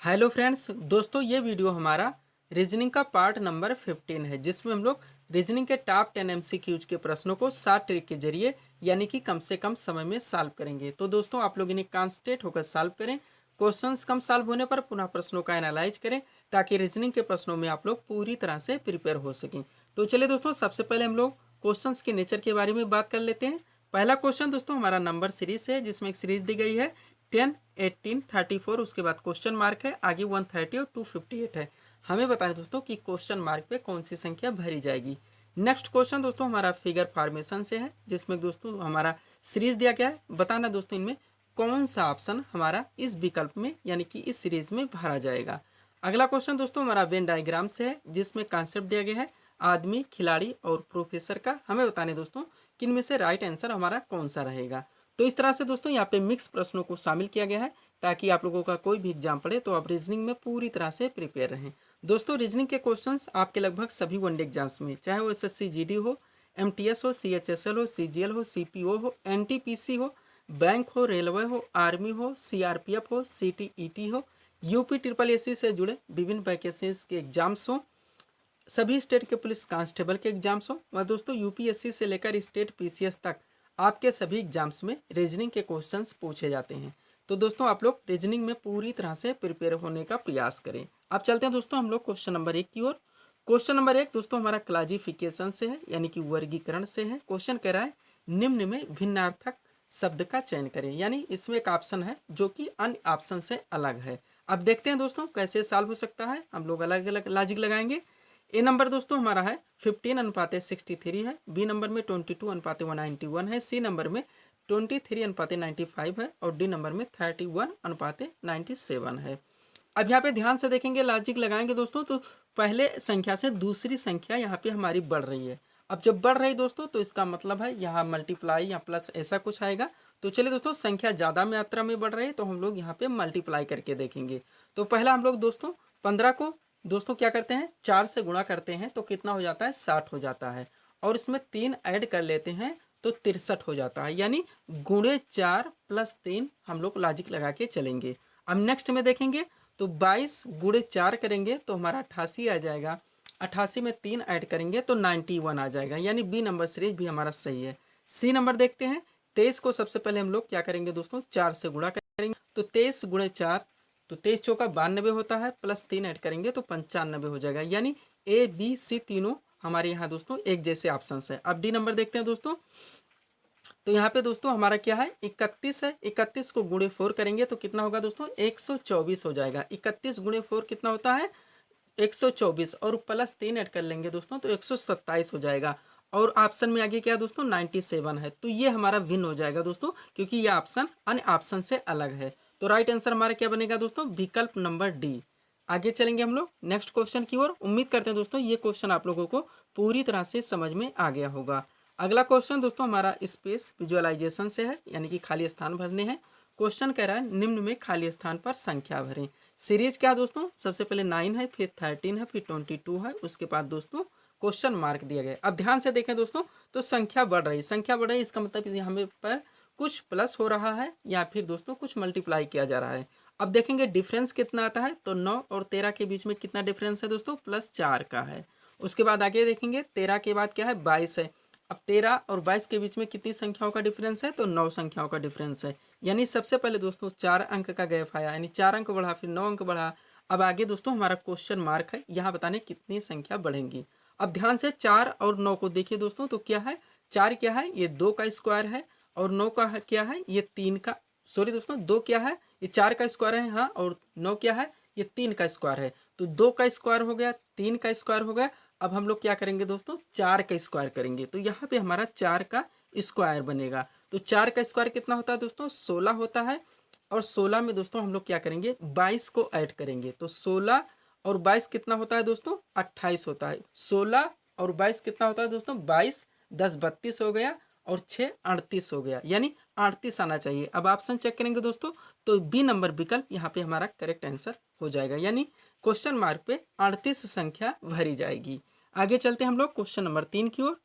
Hello friends, दोस्तों ये video हमारा रीजनिंग का पार्ट नंबर 15 है, जिसमें हम लोग रीजनिंग के टॉप 10 एमसीक्यूज के प्रश्नों को 7 ट्रिक के जरिए यानी कि कम से कम समय में सॉल्व करेंगे। तो दोस्तों आप लोग इन्हें कॉन्सेंट्रेट होकर सॉल्व करें। क्वेश्चंस कम सॉल्व होने पर पुनः प्रश्नों का एनालाइज करें ताकि रीजनिंग के प्रश्नों में आप लोग पूरी तरह से प्रिपेयर हो सकें। तो चलिए दोस्तों, सबसे पहले हम लोग क्वेश्चंस के नेचर के बारे में बात कर लेते हैं। पहला क्वेश्चन दोस्तों हमारा नंबर सीरीज है, जिसमें एक सीरीज दी गई है 10, 18, 34, उसके बाद क्वेश्चन मार्क है, आगे 130 और 258 है। हमें बताएं दोस्तों कि क्वेश्चन मार्क पे कौन सी संख्या भरी जाएगी। नेक्स्ट क्वेश्चन दोस्तों हमारा फिगर फॉर्मेशन से है, जिसमें दोस्तों हमारा सीरीज दिया गया है। बताना दोस्तों इनमें कौन सा ऑप्शन हमारा इस विकल्प में यानी कि इस सीरीज में भरा जाएगा। अगला क्वेश्चन दोस्तों हमारा वेन डायग्राम से है, जिसमें कॉन्सेप्ट दिया गया है आदमी, खिलाड़ी और प्रोफेसर का। हमें बताने दोस्तों कि इनमें से राइट आंसर हमारा कौन सा रहेगा। तो इस तरह से दोस्तों यहाँ पे मिक्स प्रश्नों को शामिल किया गया है ताकि आप लोगों का कोई भी एग्जाम पड़े तो आप रीजनिंग में पूरी तरह से प्रिपेयर रहें। दोस्तों रीजनिंग के क्वेश्चंस आपके लगभग सभी वनडे एग्जाम्स में, चाहे वो एसएससी जीडी हो, एमटीएस हो, सीएचएसएल हो, सीजीएल हो, सीपीओ हो, एनटीपीसी हो, बैंक हो, रेलवे हो, आर्मी हो, सीआरपीएफ हो, सीटीईटी हो, यूपी ट्रिपल एससी से जुड़े विभिन्न वैकेंसीज के एग्जाम्स हो, सभी स्टेट के पुलिस कांस्टेबल के एग्जाम्स हो, और दोस्तों यूपीएससी से लेकर स्टेट पीसीएस तक आपके सभी एग्जाम्स में रीजनिंग के क्वेश्चंस पूछे जाते हैं। तो दोस्तों आप लोग रीजनिंग में पूरी तरह से प्रिपेयर होने का प्रयास करें। अब चलते हैं दोस्तों हम लोग क्वेश्चन नंबर 1 की ओर। क्वेश्चन नंबर 1 दोस्तों हमारा क्लासिफिकेशन से है, यानी कि वर्गीकरण से है। क्वेश्चन कह रहा है निम्न में भिन्नार्थक शब्द का चयन करें, यानी इसमें एक ऑप्शन है जो कि अन्य ऑप्शन से अलग है। अब देखते हैं दोस्तों कैसे सॉल्व हो सकता है। हम लोग अलग अलग लॉजिक लगाएंगे। ए नंबर दोस्तों हमारा है 15:63 है, बी नंबर में 22:191 है, सी नंबर में 23:95 है और डी नंबर में 31:97 है। अब यहाँ पे ध्यान से देखेंगे, लॉजिक लगाएंगे दोस्तों, तो पहले संख्या से दूसरी संख्या यहाँ पे हमारी बढ़ रही है। अब जब बढ़ रही दोस्तों तो इसका मतलब है यहाँ मल्टीप्लाई या प्लस ऐसा कुछ आएगा। तो चलिए दोस्तों, संख्या ज़्यादा मात्रा में बढ़ रही है तो हम लोग यहाँ पे मल्टीप्लाई करके देखेंगे। तो पहला हम लोग दोस्तों 15 को दोस्तों क्या करते हैं, 4 से गुणा करते हैं तो कितना हो जाता है, 60 हो जाता है। और इसमें 3 ऐड कर लेते हैं तो 63 हो जाता है, यानी गुणे 4 प्लस 3 हम लोग लॉजिक लगा के चलेंगे। अब नेक्स्ट में देखेंगे तो 22 गुणे 4 करेंगे तो हमारा 88 आ जाएगा। 88 में 3 ऐड करेंगे तो 91 आ जाएगा, यानी बी नंबर सीरीज भी हमारा सही है। सी नंबर देखते हैं, 23 को सबसे पहले हम लोग क्या करेंगे दोस्तों, 4 से गुणा करेंगे तो 23 गुणे 4 तो 23 चौका 92 होता है, प्लस 3 ऐड करेंगे तो 95 हो जाएगा, यानी ए बी सी तीनों हमारे यहाँ दोस्तों एक जैसे ऑप्शन है। अब डी नंबर देखते हैं दोस्तों, तो यहाँ पे दोस्तों हमारा क्या है, 31 है। 31 को गुणे 4 करेंगे तो कितना होगा दोस्तों, 124 हो जाएगा। 31 गुणे 4 कितना होता है, 124 और प्लस 3 ऐड कर लेंगे दोस्तों तो 127 हो जाएगा। और ऑप्शन में आगे क्या है दोस्तों, 97 है। तो ये हमारा विन हो जाएगा दोस्तों, क्योंकि ये ऑप्शन अन्य ऑप्शन से अलग है। तो राइट आंसर हमारा क्या बनेगा दोस्तों, विकल्प नंबर डी। आगे चलेंगे हम लोग नेक्स्ट क्वेश्चन की ओर। उम्मीद करते हैं दोस्तों ये क्वेश्चन आप लोगों को पूरी तरह से समझ में आ गया होगा। अगला क्वेश्चन दोस्तों हमारा स्पेस विजुअलाइजेशन से है, यानी कि खाली स्थान भरने हैं। क्वेश्चन कह रहा है निम्न में खाली स्थान पर संख्या भरें। सीरीज क्या है दोस्तों, सबसे पहले 9 है, फिर 13 है, फिर 22 है, उसके बाद दोस्तों क्वेश्चन मार्क दिया गया। अब ध्यान से देखें दोस्तों, तो संख्या बढ़ रही, संख्या बढ़ रही, इसका मतलब हमें पर कुछ प्लस हो रहा है या फिर दोस्तों कुछ मल्टीप्लाई किया जा रहा है। अब देखेंगे डिफरेंस कितना आता है, तो 9 और 13 के बीच में कितना डिफरेंस है दोस्तों, +4 का है। उसके बाद आगे देखेंगे 13 के बाद क्या है, 22 है। अब 13 और 22 के बीच में कितनी संख्याओं का डिफरेंस है, तो 9 संख्याओं का डिफरेंस है। यानी सबसे पहले दोस्तों 4 अंक का गैप आया, यानी 4 अंक बढ़ा, फिर 9 अंक बढ़ा। अब आगे दोस्तों हमारा क्वेश्चन मार्क है, यहाँ बताने कितनी संख्या बढ़ेंगी। अब ध्यान से 4 और 9 को देखिए दोस्तों, तो क्या है, 4 क्या है, ये 2 का स्क्वायर है, और 9 का क्या है, ये 3 का, सॉरी दोस्तों 2 क्या है, ये 4 का स्क्वायर है, हाँ, और 9 क्या है, ये 3 का स्क्वायर है। तो 2 का स्क्वायर हो गया, 3 का स्क्वायर हो गया। अब हम लोग क्या करेंगे दोस्तों, 4 का स्क्वायर करेंगे, तो यहाँ पे हमारा 4 का स्क्वायर बनेगा। तो 4 का स्क्वायर कितना होता है दोस्तों, 16 होता है। और 16 में दोस्तों हम लोग क्या करेंगे, 22 को ऐड करेंगे, तो 16 और 22 कितना होता है दोस्तों, 28 होता है। 16 और 22 कितना होता है दोस्तों, 22, 10 32 हो गया, और 6 38 हो गया, यानी 38 आना चाहिए। अब ऑप्शन चेक करेंगे दोस्तों, तो बी नंबर विकल्प यहाँ पे हमारा करेक्ट आंसर हो जाएगा, यानी क्वेश्चन मार्क पे 38 संख्या भरी जाएगी। आगे चलते हैं हम लोग क्वेश्चन नंबर 3 की ओर।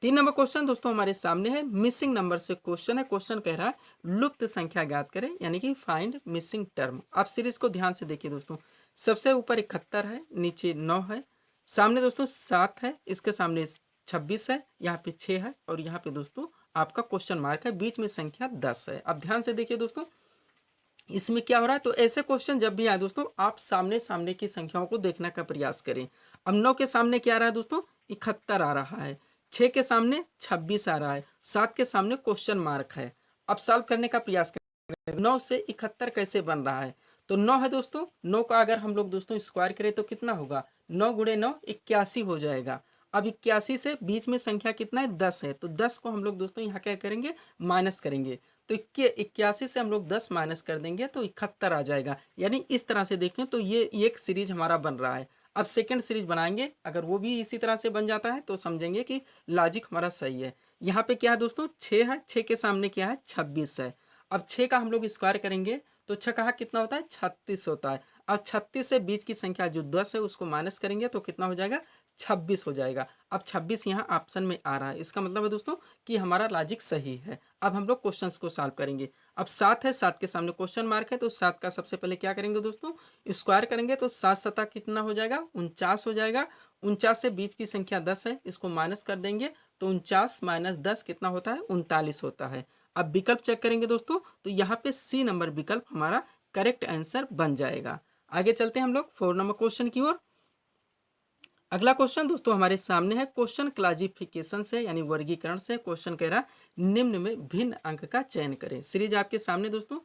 3 नंबर क्वेश्चन दोस्तों हमारे सामने है, मिसिंग नंबर से क्वेश्चन है। क्वेश्चन कह रहा है लुप्त संख्या ज्ञात करें, यानी कि फाइंड मिसिंग टर्म। आप सीरीज को ध्यान से देखिए दोस्तों, सबसे ऊपर 71 है, नीचे 9 है, सामने दोस्तों 7 है, इसके सामने 26 है, यहाँ पे 6 है और यहाँ पे दोस्तों आपका क्वेश्चन मार्क है, बीच में संख्या 10 है। अब ध्यान से देखिए दोस्तों इसमें क्या हो रहा है। तो ऐसे क्वेश्चन जब भी आए दोस्तों आप सामने सामने की संख्याओं को देखने का प्रयास करें। अब 9 के सामने क्या आ रहा है दोस्तों, 71 आ रहा है, 6 के सामने 26 आ रहा है, 7 के सामने क्वेश्चन मार्क है। अब सॉल्व करने का प्रयास करें, 9 से 71 कैसे बन रहा है। तो 9 है दोस्तों, 9 का अगर हम लोग दोस्तों स्क्वायर करें तो कितना होगा, 9 गुणे 9 81 हो जाएगा। अब 81 से बीच में संख्या कितना है, 10 है, तो 10 को हम लोग दोस्तों यहाँ क्या करेंगे, माइनस करेंगे। तो 81 से हम लोग 10 माइनस कर देंगे तो 71 आ जाएगा। यानी इस तरह से देखें तो ये एक सीरीज हमारा बन रहा है। अब सेकंड सीरीज बनाएंगे, अगर वो भी इसी तरह से बन जाता है तो समझेंगे कि लॉजिक हमारा सही है। यहाँ पे क्या है दोस्तों, 6 है, 6 के सामने क्या है, 26 है। अब 6 का हम लोग स्क्वायर करेंगे तो 6 कहा कितना होता है, 36 होता है। अब 36 से बीच की संख्या जो 10 है उसको माइनस करेंगे तो कितना हो जाएगा, 26 हो जाएगा। अब 26 यहाँ ऑप्शन में आ रहा है, इसका मतलब है दोस्तों कि हमारा लॉजिक सही है। अब हम लोग क्वेश्चंस को सॉल्व करेंगे। अब 7 है, 7 के सामने क्वेश्चन मार्क है, तो 7 का सबसे पहले क्या करेंगे दोस्तों, स्क्वायर करेंगे तो 7 सता कितना हो जाएगा, 49 हो जाएगा। 49 से बीच की संख्या 10 है, इसको माइनस कर देंगे तो 49 माइनस 10 कितना होता है, 39 होता है। अब विकल्प चेक करेंगे दोस्तों तो यहाँ पे सी नंबर विकल्प हमारा करेक्ट आंसर बन जाएगा। आगे चलते हैं हम लोग 4 नंबर क्वेश्चन की ओर। अगला क्वेश्चन दोस्तों हमारे सामने है, क्वेश्चन क्लासिफिकेशन से यानी वर्गीकरण से। क्वेश्चन कह रहा है निम्न में भिन्न अंक का चयन करें। सीरीज आपके सामने दोस्तों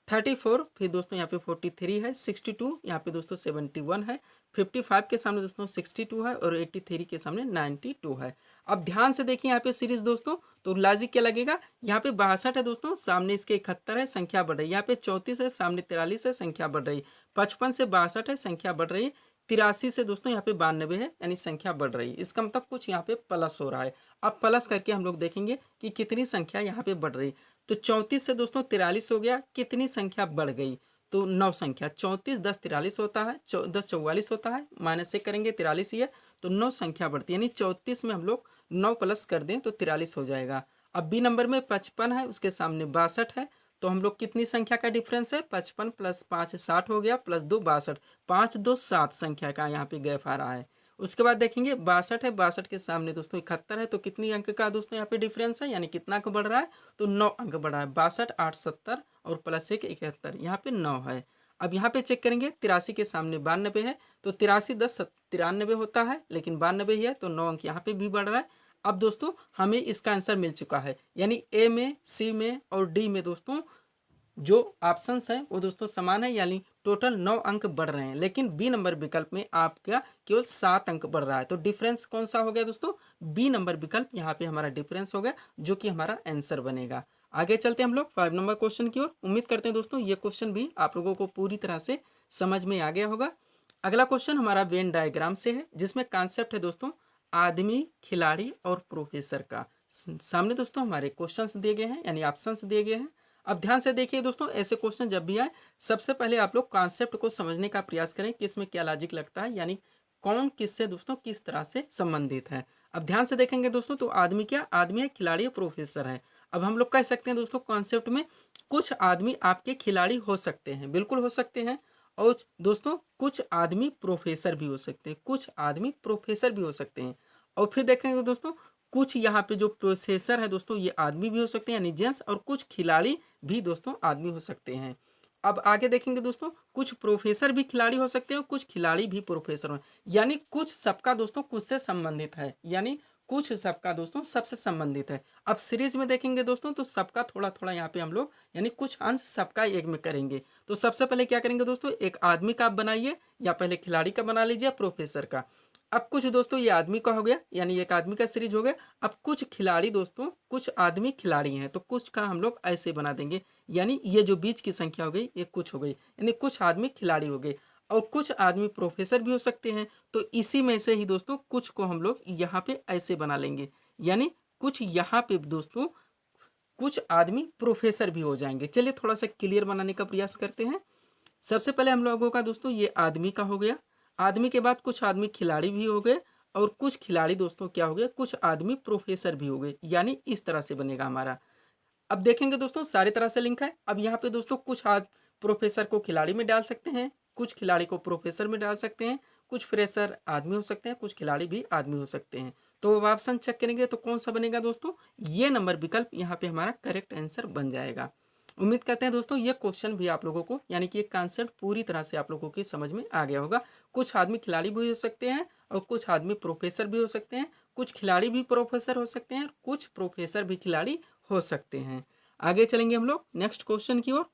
34, फिर दोस्तों यहाँ पे 43 है, 62, यहाँ पे दोस्तों 71 है, 55 के सामने दोस्तों 62 है और 83 के सामने 92 है। अब ध्यान से देखिए यहाँ पे सीरीज दोस्तों, तो लॉजिक क्या लगेगा, यहाँ पे 62 है दोस्तों, सामने इसके 71 है, संख्या बढ़ रही है। यहाँ पे 34 है, सामने 43 है, संख्या बढ़ रही है। 55 से 62 है, संख्या बढ़ रही है। 83 से दोस्तों यहाँ पे 92 है, यानी संख्या बढ़ रही है। इसका मतलब कुछ यहाँ पे प्लस हो रहा है। अब प्लस करके हम लोग देखेंगे कि कितनी संख्या यहाँ पे बढ़ रही। तो 34 से दोस्तों 43 हो गया, कितनी संख्या बढ़ गई, तो 9 संख्या। 34 10 43 होता है, 10 44 होता है, माइनस से करेंगे 43 ही है, तो 9 संख्या बढ़ती है। यानी 34 में हम लोग 9 प्लस कर दें तो 43 हो जाएगा। अब बी नंबर में 55 है, उसके सामने 62 है, तो हम लोग कितनी संख्या का डिफरेंस है, 55 प्लस 5 60 हो गया, प्लस 2 62, 5 2 7 संख्या का यहाँ पे गैप आ रहा है। उसके बाद देखेंगे 62 है, 62 के सामने दोस्तों 71 है, तो कितनी अंक का दोस्तों यहाँ पे डिफरेंस है, यानी कितना अंक बढ़ रहा है, तो 9 अंक बढ़ रहा है। 62 8 70 और प्लस 1 71, यहाँ पे 9 है। अब यहाँ पे चेक करेंगे 83 के सामने 92 है, तो 83 10 93 होता है, लेकिन 92 ही है, तो 9 अंक यहाँ पे भी बढ़ रहा है। अब दोस्तों हमें इसका आंसर मिल चुका है, यानी ए में, सी में और डी में दोस्तों जो ऑप्शंस हैं वो दोस्तों समान है, यानी टोटल 9 अंक बढ़ रहे हैं। लेकिन बी नंबर विकल्प में आपका केवल 7 अंक बढ़ रहा है। तो डिफरेंस कौन सा हो गया दोस्तों, बी नंबर विकल्प यहाँ पे हमारा डिफरेंस हो गया, जो कि हमारा आंसर बनेगा। आगे चलते हैं हम लोग 5 नंबर क्वेश्चन की ओर। उम्मीद करते हैं दोस्तों ये क्वेश्चन भी आप लोगों को पूरी तरह से समझ में आ गया होगा। अगला क्वेश्चन हमारा वेन डायग्राम से है, जिसमें कॉन्सेप्ट है दोस्तों आदमी, खिलाड़ी और प्रोफेसर का। सामने दोस्तों हमारे क्वेश्चंस दिए गए हैं, यानी ऑप्शंस दिए गए हैं। अब ध्यान से देखिए दोस्तों, ऐसे क्वेश्चन जब भी आए सबसे पहले आप लोग कॉन्सेप्ट को समझने का प्रयास करें कि इसमें क्या लॉजिक लगता है, यानी कौन किससे दोस्तों किस तरह से संबंधित है। अब ध्यान से देखेंगे दोस्तों, तो आदमी क्या, आदमी है, खिलाड़ी है, प्रोफेसर है। अब हम लोग कह सकते हैं दोस्तों कॉन्सेप्ट में कुछ आदमी आपके खिलाड़ी हो सकते हैं, बिल्कुल हो सकते हैं, और दोस्तों कुछ आदमी प्रोफेसर भी हो सकते हैं, कुछ आदमी प्रोफेसर भी हो सकते हैं। और फिर देखेंगे दोस्तों कुछ यहाँ पे जो प्रोसेसर है दोस्तों ये आदमी भी हो सकते हैं, यानी जेंट्स, और कुछ खिलाड़ी भी दोस्तों आदमी हो सकते हैं। अब आगे देखेंगे दोस्तों कुछ प्रोफेसर भी खिलाड़ी हो सकते हैं और कुछ खिलाड़ी भी प्रोफेसर हो, यानी कुछ सबका दोस्तों कुछ से संबंधित है, यानी कुछ सबका दोस्तों सबसे संबंधित है। अब सीरीज में देखेंगे दोस्तों तो सबका थोड़ा थोड़ा यहाँ पे हम लोग यानी कुछ अंश सबका एक में करेंगे। तो सबसे पहले क्या करेंगे दोस्तों, एक आदमी का आप बनाइए, या पहले खिलाड़ी का बना लीजिए, प्रोफेसर का। अब कुछ दोस्तों ये आदमी का हो गया, यानी एक आदमी का सीरीज हो गया। अब कुछ खिलाड़ी दोस्तों, कुछ आदमी खिलाड़ी हैं, तो कुछ का हम लोग ऐसे बना देंगे, यानी ये जो बीच की संख्या हो गई ये कुछ हो गई, यानी कुछ आदमी खिलाड़ी हो गए। और कुछ आदमी प्रोफेसर भी हो सकते हैं, तो इसी में से ही दोस्तों कुछ को हम लोग यहाँ पे ऐसे बना लेंगे, यानी कुछ यहाँ पे दोस्तों कुछ आदमी प्रोफेसर भी हो जाएंगे। चलिए थोड़ा सा क्लियर बनाने का प्रयास करते हैं। सबसे पहले हम लोगों का दोस्तों ये आदमी का हो गया, आदमी के बाद कुछ आदमी खिलाड़ी भी हो गए, और कुछ खिलाड़ी दोस्तों क्या हो गए, कुछ आदमी प्रोफेसर भी हो गए, यानी इस तरह से बनेगा हमारा। अब देखेंगे दोस्तों सारी तरह से लिंक है। अब यहाँ पे दोस्तों कुछ प्रोफेसर को खिलाड़ी में डाल सकते हैं, कुछ खिलाड़ी को प्रोफेसर में डाल सकते हैं, कुछ फ्रेशर आदमी हो सकते हैं, कुछ खिलाड़ी भी आदमी हो सकते हैं। तो अब ऑप्शन चेक करेंगे तो कौन सा बनेगा दोस्तों, ये नंबर विकल्प यहाँ पे हमारा करेक्ट आंसर बन जाएगा। उम्मीद करते हैं दोस्तों ये क्वेश्चन भी आप लोगों को यानी कि एक कॉन्सेप्ट पूरी तरह से आप लोगों की समझ में आ गया होगा। कुछ आदमी खिलाड़ी भी हो सकते हैं और कुछ आदमी प्रोफेसर भी हो सकते हैं, कुछ खिलाड़ी भी प्रोफेसर हो सकते हैं, कुछ प्रोफेसर भी खिलाड़ी हो सकते हैं। आगे चलेंगे हम लोग नेक्स्ट क्वेश्चन की ओर।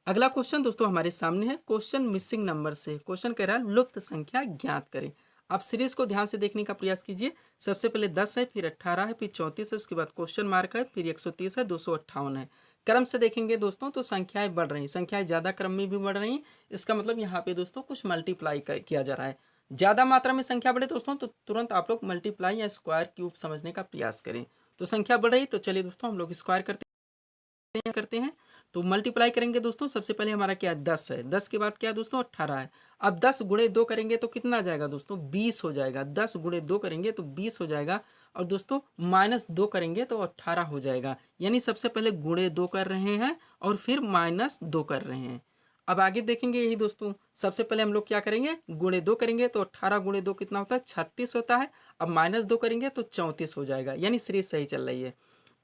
अगला क्वेश्चन दोस्तों हमारे सामने है क्वेश्चन मिसिंग नंबर से। क्वेश्चन कह रहा है लुप्त संख्या ज्ञात करें। आप सीरीज को ध्यान से देखने का प्रयास कीजिए। सबसे पहले 10 है, फिर 18 है, फिर 34 है, उसके बाद क्वेश्चन मार्क है, फिर 130 है, 258 है। क्रम से देखेंगे दोस्तों तो संख्याएं बढ़ रही, संख्याएं ज़्यादा क्रम में भी बढ़ रही। इसका मतलब यहाँ पे दोस्तों कुछ मल्टीप्लाई किया जा रहा है। ज़्यादा मात्रा में संख्या बढ़े दोस्तों तो तुरंत आप लोग मल्टीप्लाई या स्क्वायर क्यूब समझने का प्रयास करें। तो संख्या बढ़ रही तो चलिए दोस्तों हम लोग स्क्वायर करते हैं। तो मल्टीप्लाई करेंगे दोस्तों, सबसे पहले हमारा क्या है 10 है, 10 के बाद क्या है दोस्तों 18 है। अब 10 गुणे 2 करेंगे तो कितना आ जाएगा दोस्तों 20 हो जाएगा। 10 गुणे 2 करेंगे तो 20 हो जाएगा। और दोस्तों -2 करेंगे तो 18 हो जाएगा। यानी सबसे पहले गुणे 2 कर रहे हैं और फिर -2 कर रहे हैं। अब आगे देखेंगे यही दोस्तों, सबसे पहले हम लोग क्या करेंगे गुणे 2 करेंगे तो 18 गुणे 2 कितना होता है 36 होता है। अब -2 करेंगे तो 34 हो जाएगा, यानी सीरीज सही चल रही है।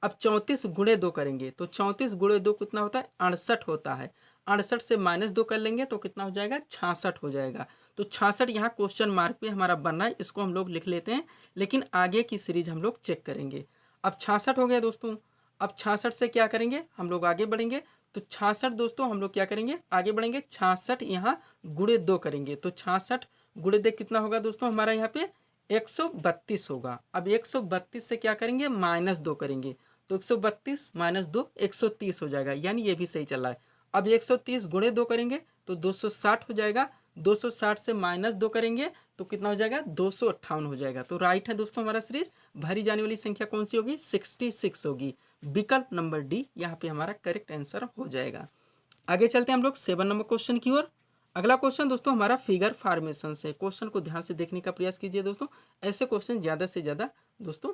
अब 34 गुणे 2 करेंगे तो 34 गुणे 2 कितना होता है 68 होता है। 68 से -2 कर लेंगे तो कितना हो जाएगा 66 हो जाएगा। तो 66 यहाँ क्वेश्चन मार्क पे हमारा बनना है, इसको हम लोग लिख लेते हैं, लेकिन आगे की सीरीज हम लोग चेक करेंगे। अब 66 हो गया दोस्तों। अब 66 से क्या करेंगे हम लोग आगे बढ़ेंगे। तो 66 दोस्तों हम लोग क्या करेंगे आगे बढ़ेंगे, 66 यहाँ गुणे 2 करेंगे तो 66 गुणे 2 कितना होगा दोस्तों हमारा यहाँ पे 132 होगा। अब 132 से क्या करेंगे -2 करेंगे तो 132 -2 130 हो जाएगा, यानी ये भी सही चल रहा है। अब 130 गुणे 2 करेंगे तो 260 हो जाएगा। 260 से -2 करेंगे तो कितना हो जाएगा 258 हो जाएगा। तो राइट है दोस्तों हमारा सीरीज। भरी जाने वाली संख्या कौन सी होगी 66 होगी। विकल्प नंबर डी यहाँ पे हमारा करेक्ट आंसर हो जाएगा। आगे चलते हैं हम लोग 7 नंबर क्वेश्चन की ओर। अगला क्वेश्चन दोस्तों हमारा फिगर फॉर्मेशन से। क्वेश्चन को ध्यान से देखने का प्रयास कीजिए दोस्तों, ऐसे क्वेश्चन ज़्यादा से ज़्यादा दोस्तों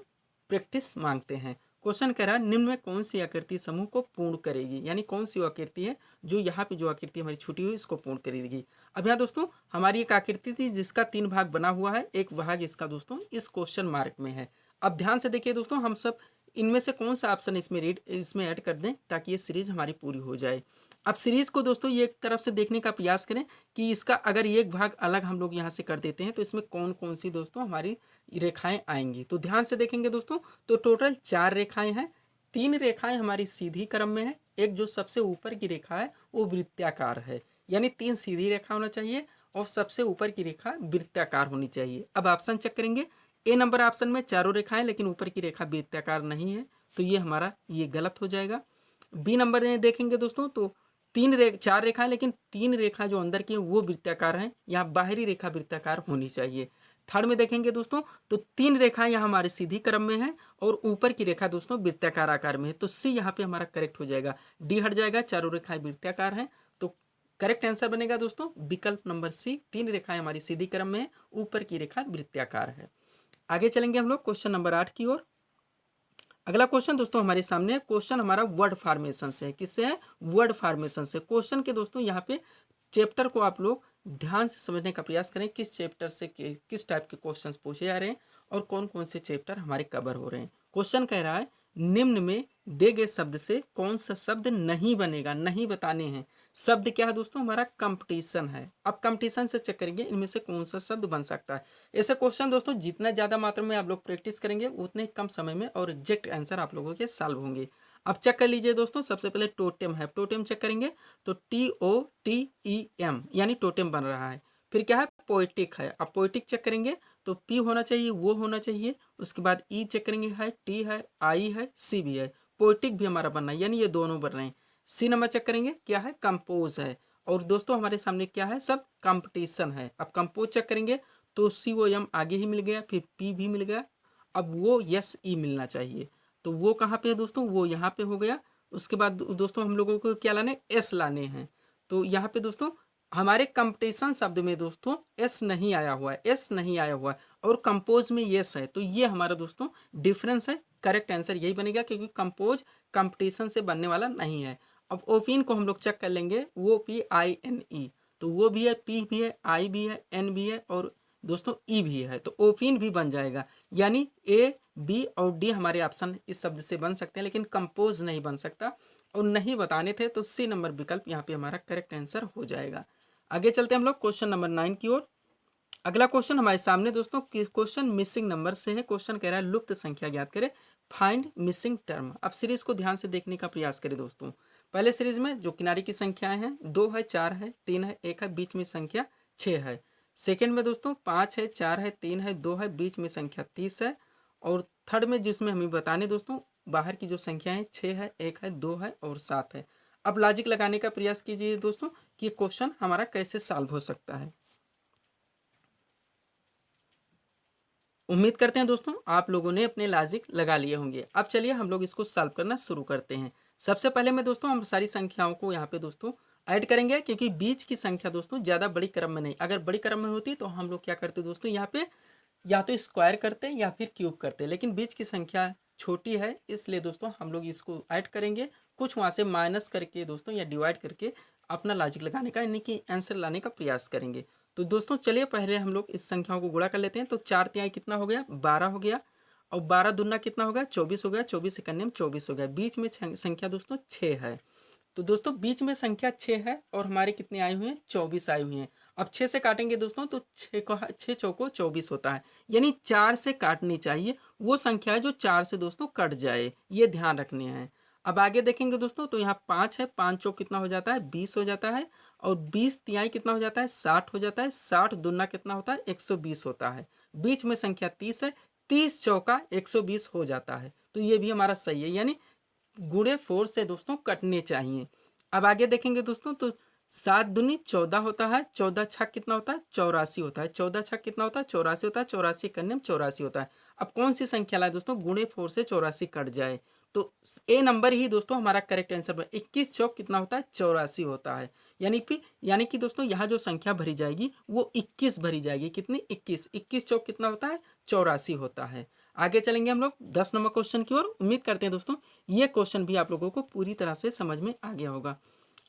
प्रैक्टिस मांगते हैं। क्वेश्चन कह रहा है निम्न में कौन सी आकृति समूह को पूर्ण करेगी, यानी कौन सी आकृति है जो यहाँ पे जो आकृति हमारी छुटी हुई इसको पूर्ण करेगी। अब यहाँ दोस्तों हमारी एक आकृति थी जिसका 3 भाग बना हुआ है, एक भाग इसका दोस्तों इस क्वेश्चन मार्क में है। अब ध्यान से देखिए दोस्तों, हम सब इनमें से कौन सा ऑप्शन इसमें ऐड कर दें ताकि ये सीरीज हमारी पूरी हो जाए। अब सीरीज को दोस्तों ये एक तरफ से देखने का प्रयास करें कि इसका अगर एक भाग अलग हम लोग यहाँ से कर देते हैं तो इसमें कौन कौन सी दोस्तों हमारी रेखाएं आएंगी। तो ध्यान से देखेंगे दोस्तों तो टोटल 4 रेखाएं हैं। 3 रेखाएं हमारी सीधी क्रम में है, एक जो सबसे ऊपर की रेखा है वो वृत्ताकार है, यानी 3 सीधी रेखा होना चाहिए और सबसे ऊपर की रेखा वृत्ताकार होनी चाहिए। अब ऑप्शन चेक करेंगे, ए नंबर ऑप्शन में चारों रेखाएं लेकिन ऊपर की रेखा वृत्ताकार नहीं है, तो ये हमारा ये गलत हो जाएगा। बी नंबर में देखेंगे दोस्तों तो 4 रेखाएं लेकिन 3 रेखा जो अंदर की है वो वृत्ताकार हैं, यहाँ बाहरी रेखा वृत्ताकार होनी चाहिए। थर्ड में देखेंगे दोस्तों तो 3 रेखाएं यहाँ हमारे सीधी क्रम में है और ऊपर की रेखा दोस्तों वृत्ताकार आकार में है, तो सी यहाँ पे हमारा करेक्ट हो जाएगा। डी हट जाएगा, चारों रेखाएं वृत्ताकार हैं, तो करेक्ट आंसर बनेगा दोस्तों विकल्प नंबर सी। 3 रेखाएं हमारी सीधी क्रम में है, ऊपर की रेखा वृत्ताकार है। आगे चलेंगे हम लोग क्वेश्चन नंबर 8 की ओर। अगला क्वेश्चन दोस्तों हमारे सामने क्वेश्चन हमारा वर्ड फॉर्मेशन से है। किससे है वर्ड फॉर्मेशन से। क्वेश्चन के दोस्तों यहाँ पे चैप्टर को आप लोग ध्यान से समझने का प्रयास करें, किस चैप्टर से किस टाइप के क्वेश्चंस पूछे जा रहे हैं और कौन कौन से चैप्टर हमारे कवर हो रहे हैं। क्वेश्चन कह रहा है निम्न में दिए गए शब्द से कौन सा शब्द नहीं बनेगा, नहीं बताने हैं। शब्द क्या है दोस्तों हमारा कंपटीशन है। अब कंपटीशन से चेक करेंगे इनमें से कौन सा शब्द बन सकता है। ऐसे क्वेश्चन दोस्तों जितना ज़्यादा मात्रा में आप लोग प्रैक्टिस करेंगे उतने कम समय में और एग्जैक्ट आंसर आप लोगों के सॉल्व होंगे। अब चेक कर लीजिए दोस्तों, सबसे पहले टोटेम है, टोटेम चेक करेंगे तो TOTEM यानी टोटेम बन रहा है। फिर क्या है पोएटिक है, अब पोएटिक चेक करेंगे तो P होना चाहिए, वो होना चाहिए, उसके बाद E चेक करेंगे है, T है, I है, C भी है, पोएटिक भी हमारा बनना है, यानी ये दोनों बन रहे हैं। सी नंबर चेक करेंगे क्या है कंपोज है, और दोस्तों हमारे सामने क्या है सब कंपटीशन है। अब कंपोज चेक करेंगे तो COM आगे ही मिल गया, फिर P भी मिल गया, अब वो SE मिलना चाहिए, तो वो कहाँ पे है दोस्तों वो यहाँ पे हो गया। उसके बाद दोस्तों हम लोगों को क्या लाने S लाने हैं, तो यहाँ पे दोस्तों हमारे कंपटीशन शब्द में दोस्तों एस नहीं आया हुआ है, एस नहीं आया हुआ है, और कंपोज में यस है। तो ये हमारा दोस्तों डिफरेंस है। करेक्ट आंसर यही बनेगा, क्योंकि कंपोज कंपटीशन से बनने वाला नहीं है। अब ओपिन को हम लोग चेक कर लेंगे, OPINE, तो वो भी है, पी भी है, आई भी है, एन भी है, और दोस्तों ई भी है, तो ओपिन भी बन जाएगा। यानी ए, बी और डी हमारे ऑप्शन इस शब्द से बन सकते हैं, लेकिन कंपोज नहीं बन सकता। और नहीं बताने थे तो सी नंबर विकल्प यहाँ पे हमारा करेक्ट आंसर हो जाएगा। आगे चलते हैं हम लोग क्वेश्चन नंबर 9 की ओर। अगला क्वेश्चन हमारे सामने दोस्तों क्वेश्चन मिसिंग नंबर से है। क्वेश्चन कह रहा है लुप्त संख्या ज्ञात करें, फाइंड मिसिंग टर्म। अब सीरीज को ध्यान से देखने का प्रयास करें दोस्तों। पहले सीरीज में जो किनारे की संख्याएं हैं 2 है, 4 है, 3 है, 1 है, बीच में संख्या 6 है। सेकेंड में दोस्तों 5 है, 4 है, 3 है, 2 है, बीच में संख्या 30 है। और थर्ड में जिसमें हमें बताने दोस्तों बाहर की जो संख्या है 6 है, 1 है, 2 है और 7 है। अब लॉजिक लगाने का प्रयास कीजिए दोस्तों कि क्वेश्चन हमारा कैसे सॉल्व हो सकता है। उम्मीद करते हैं दोस्तों आप लोगों ने अपने लॉजिक लगा लिए होंगे। अब चलिए हम लोग इसको सॉल्व करना शुरू करते हैं। सबसे पहले में दोस्तों हम सारी संख्याओं को यहाँ पे दोस्तों ऐड करेंगे, क्योंकि बीच की संख्या दोस्तों ज़्यादा बड़ी क्रम में नहीं। अगर बड़ी क्रम में होती तो हम लोग क्या करते दोस्तों, यहाँ पे या तो स्क्वायर करते या फिर क्यूब करते, लेकिन बीच की संख्या छोटी है, इसलिए दोस्तों हम लोग इसको ऐड करेंगे। कुछ वहाँ से माइनस करके दोस्तों या डिवाइड करके अपना लॉजिक लगाने का यानी कि आंसर लाने का प्रयास करेंगे। तो दोस्तों चलिए पहले हम लोग इस संख्याओं को गुणा कर लेते हैं। तो 4 तिहाई कितना हो गया, 12 हो गया। और 12 दूना कितना हो गया, 24 हो गया। 24 से करने में 24 हो गया। बीच में संख्या दोस्तों 6 है। तो दोस्तों बीच में संख्या 6 है और हमारे कितने आए हुए हैं, 24 आए हुए हैं। अब 6 से काटेंगे दोस्तों तो 6 चौको 24 होता है, यानी 4 से काटनी चाहिए वो संख्या है जो 4 से दोस्तों कट जाए, ये ध्यान रखने हैं। अब आगे देखेंगे दोस्तों तो यहाँ 5 है, 5 चौक कितना हो जाता है, 20 हो जाता है। और 20 तिहाई कितना हो जाता है, 60 हो जाता है। 60 दूना कितना होता है, 120 होता है। बीच में संख्या 30 है, 30 चौका 120 हो जाता है। तो ये भी हमारा सही है, यानी गुणे 4 से दोस्तों कटने चाहिए। अब आगे देखेंगे दोस्तों तो 7 दूनी 14 होता है। 14 छक कितना होता है, 84 होता है। 14 छक कितना होता है, 84 होता है। 84 करने में 84 होता है। अब कौन सी संख्या लाए दोस्तों, गुणे 4 से 84 कट जाए, तो ए नंबर ही दोस्तों हमारा करेक्ट आंसर बने। 21 चौक कितना होता है, 84 होता है। यानी कि दोस्तों यहाँ जो संख्या भरी जाएगी वो 21 भरी जाएगी। कितनी, 21। 21 चौक कितना होता है, 84 होता है। आगे चलेंगे हम लोग 10 नंबर क्वेश्चन की ओर। उम्मीद करते हैं दोस्तों ये क्वेश्चन भी आप लोगों को पूरी तरह से समझ में आ गया होगा।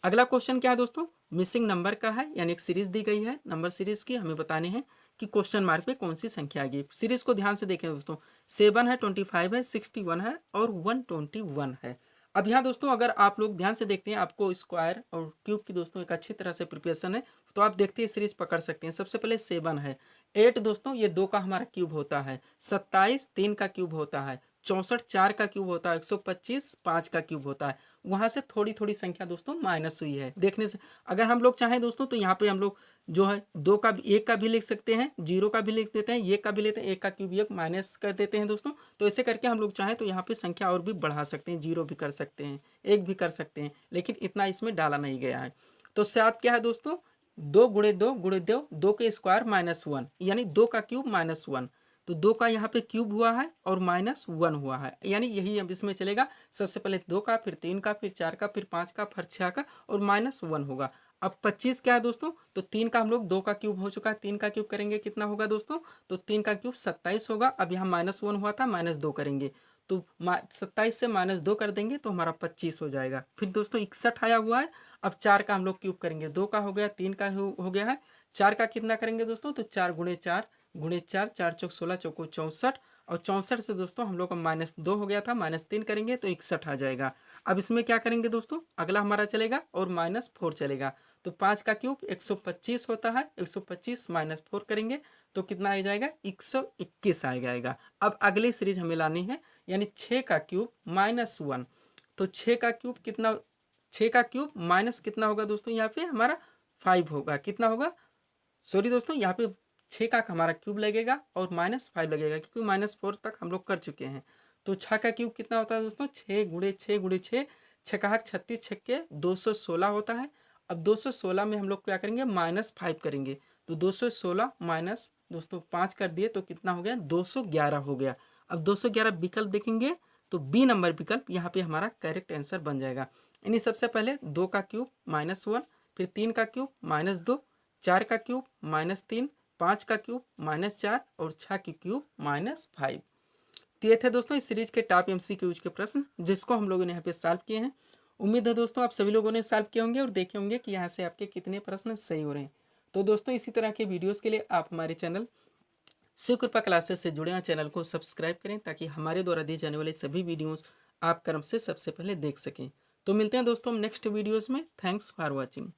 अगला क्वेश्चन क्या है दोस्तों, मिसिंग नंबर का है, यानी एक सीरीज दी गई है नंबर सीरीज की। हमें बताने हैं कि क्वेश्चन मार्क पे कौन सी संख्या आ गई। सीरीज को ध्यान से देखें दोस्तों, 7 है, 25 है, 61 है और 121 है। अब यहाँ दोस्तों अगर आप लोग ध्यान से देखते हैं, आपको स्क्वायर और क्यूब की दोस्तों एक अच्छी तरह से प्रिपरेशन है, तो आप देखते हैं सीरीज पकड़ सकते हैं। सबसे पहले 7 है, 8 दोस्तों ये 2 का हमारा क्यूब होता है। 27 3 का क्यूब होता है। 64 4 का क्यूब होता है। 125 5 का क्यूब होता है। वहाँ से थोड़ी थोड़ी संख्या दोस्तों माइनस हुई है देखने से। अगर हम लोग चाहें दोस्तों तो यहाँ पे हम लोग जो है 2 का 1 का भी लिख सकते हैं, 0 का भी लिख देते हैं, 1 का भी लेते हैं, 1 का क्यूब 1 माइनस कर देते हैं दोस्तों। तो ऐसे करके हम लोग चाहें तो यहाँ पे संख्या और भी बढ़ा सकते हैं, 0 भी कर सकते हैं, 1 भी कर सकते हैं, लेकिन इतना इसमें डाला नहीं गया है। तो 7 क्या है दोस्तों, 2 गुणे 2 गुणे 2, 2 के स्क्वायर -1, यानी 2 का क्यूब -1। तो 2 का यहाँ पे क्यूब हुआ है और -1 हुआ है, यानी यही अब इसमें चलेगा। सबसे पहले 2 का, फिर 3 का, फिर 4 का, फिर 5 का, फिर 6 का और -1 होगा। अब 25 क्या है दोस्तों, तो 3 का हम लोग 2 का क्यूब हो चुका है, 3 का क्यूब करेंगे कितना होगा दोस्तों, तो 3 का क्यूब 27 होगा। अब यहाँ -1 हुआ था, -2 करेंगे तो 27 से -2 कर देंगे तो हमारा 25 हो जाएगा। फिर दोस्तों 61 आया हुआ है। अब 4 का हम लोग क्यूब करेंगे, 2 का हो गया, 3 का हो गया है। 4 का कितना करेंगे दोस्तों, तो 4 गुणे 4 गुणे 4, 4 चौक 16, चौको 64 और 64 से दोस्तों हम लोग का -2 हो गया था, -3 करेंगे तो 61 आ जाएगा। अब इसमें क्या करेंगे दोस्तों, अगला हमारा चलेगा और -4 चलेगा। तो 5 का क्यूब 125 होता है, 125 -4 करेंगे तो कितना आ जाएगा, 121 आ जाएगा। अब अगली सीरीज हमें लानी है, यानी 6 का क्यूब -1। तो 6 का क्यूब कितना, 6 का क्यूब माइनस कितना होगा दोस्तों, यहाँ पे हमारा 5 होगा। कितना होगा, सॉरी दोस्तों यहाँ पे 6 का हमारा क्यूब लगेगा और -5 लगेगा, क्योंकि -4 तक हम लोग कर चुके हैं। तो 6 का क्यूब कितना होता है दोस्तों, 6 गुणे 6 गुणे 6, 6 36 छक्के 216 होता है। अब 216 में हम लोग क्या करेंगे, -5 करेंगे। तो 216 माइनस दोस्तों 5 कर दिए तो कितना हो गया, 211 हो गया। अब 211 विकल्प देखेंगे तो बी नंबर विकल्प यहाँ पे हमारा करेक्ट आंसर बन जाएगा। यानी सबसे पहले 2 का क्यूब -1, फिर 3 का क्यूब -2, 4 का क्यूब -3, 5 का क्यूब -4 और 6 की क्यूब -5। तो ये थे दोस्तों इस सीरीज के टॉप एमसीक्यूज के प्रश्न जिसको हम लोगों ने यहाँ पे सॉल्व किए हैं। उम्मीद है दोस्तों आप सभी लोगों ने सॉल्व किए होंगे और देखे होंगे कि यहाँ से आपके कितने प्रश्न सही हो रहे हैं। तो दोस्तों इसी तरह के वीडियोस के लिए आप हमारे चैनल शिव कृपा क्लासेस से जुड़े हैं, चैनल को सब्सक्राइब करें ताकि हमारे द्वारा दिए जाने वाले सभी वीडियोस आप क्रम से सबसे पहले देख सकें। तो मिलते हैं दोस्तों नेक्स्ट वीडियोस में। Thanks for watching.